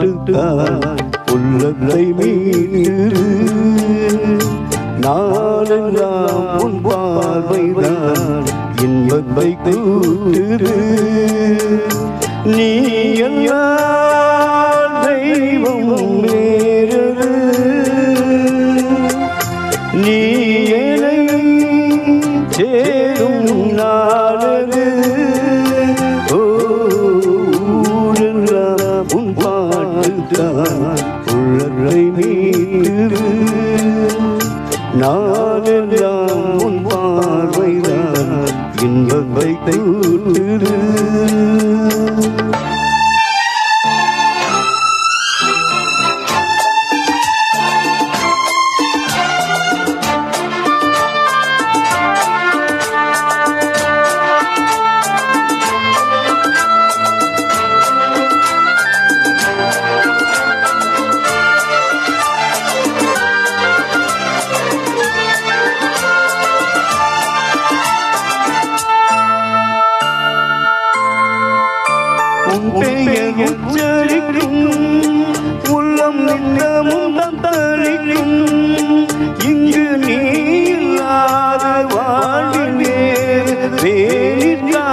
பாட்டுத்தான் உள்ளத்தை மீட்டு நாளெல்லாம் உன் பார்வைதான் இன்பத்தை கூட்டுது நீ எல்லா தெய்வம் வேறது நீ என்னை சேரும் நாளது ஊரெல்லாம் உன் பாட்டுத்தான் உள்ளத்தை மீட்டு நாளெல்லாம் உன் பார்வைதான் இன்பத்தை கூட்டுது பெயர் உச்சரிக்கும் உள்ளம் நின்றமும் தத்தளிக்கும் இங்கு நீ இல்லாத வாழ்வினேறு வேணிக்காலம்தான்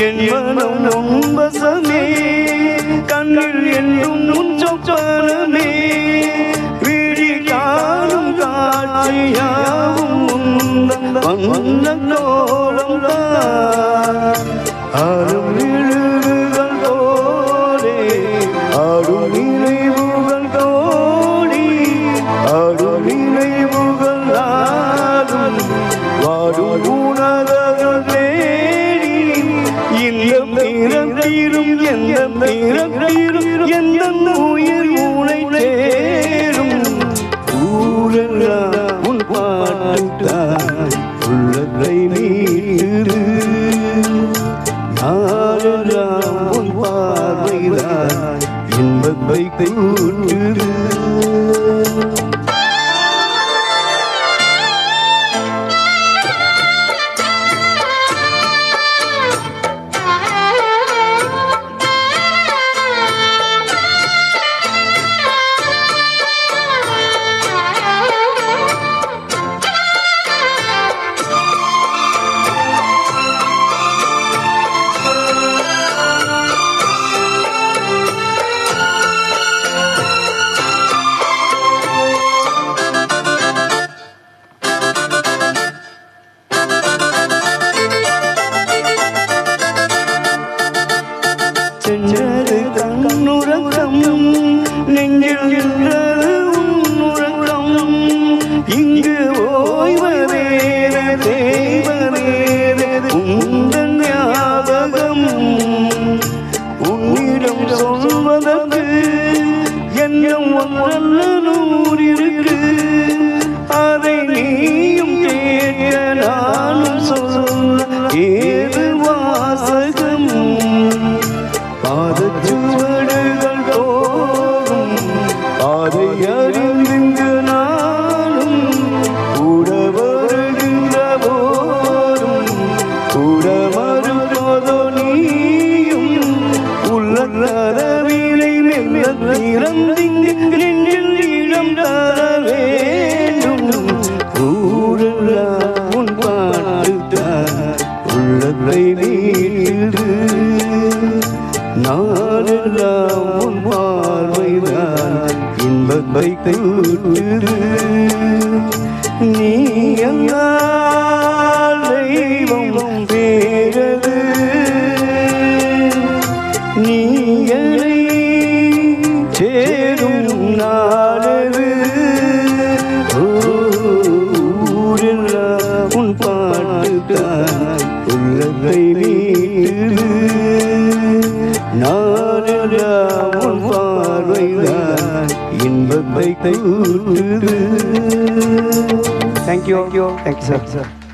என் மனம் நொம்பசமே கண்ணில் என்னும் உன் சொப்பனமே விழி காணும் காட்சியாவும் வந்த கோலம்தான் ஆடும் நிழல்கள் தோடே ஆடும் நினைவுகள் தோடி ஆடும் நினைவுகள் ஆடும் வாடும் உணர்வுகள் தேடி இந்த பிறந்தீரும் எந்த பிறந்தீரும் எந்த உயிர் உனை சேரும் ஊரெல்லாம் உன் பாட்டுத்தான் உள்ளத்தை மீட்டு நாளெல்லாம் உன் பார்வைதான் இன்பத்தை கூட்டுது சென்றது தன்னுறக்கம் நெஞ்சில் நின்றது உன்னுறக்கம் இங்கு ஓய்வதேன தேய்வதேன உந்தன் ஞாபகம் உன்னிடம் சொல்வதற்கு என்னும் ஒன்றல்ல நூறிருக்கு அதை நீயும் கேட்க நானும் சொல்ல ஏது வாசகம் பாதச்சுவடுகள் தோறும் அதை அறிந்து நானும் கூட வருகின்ற போதும் கூட மறுபோதோ நீயும் உள்ளவிலை மெல்ல திறந்திங்கு நெஞ்சில் இடம் தர வேண்டும் ஊரெல்லாம் உன் பாட்டுத்தான் உள்ளத்தை மீட்டு நாளெல்லாம் உன் பார்வைதான் இன்பத்தை கூட்டுது நீ எல்லா தெய்வம் வேறது நீ என்னை சேரும் நாளது ஊரெல்லாம் உன் பாட்டுத்தான் உள்ளத்தை மீட்டு நாளெல்லாம் உன் பார்வைதான் இன்பத்தை கூட்டுது. Thank you, sir.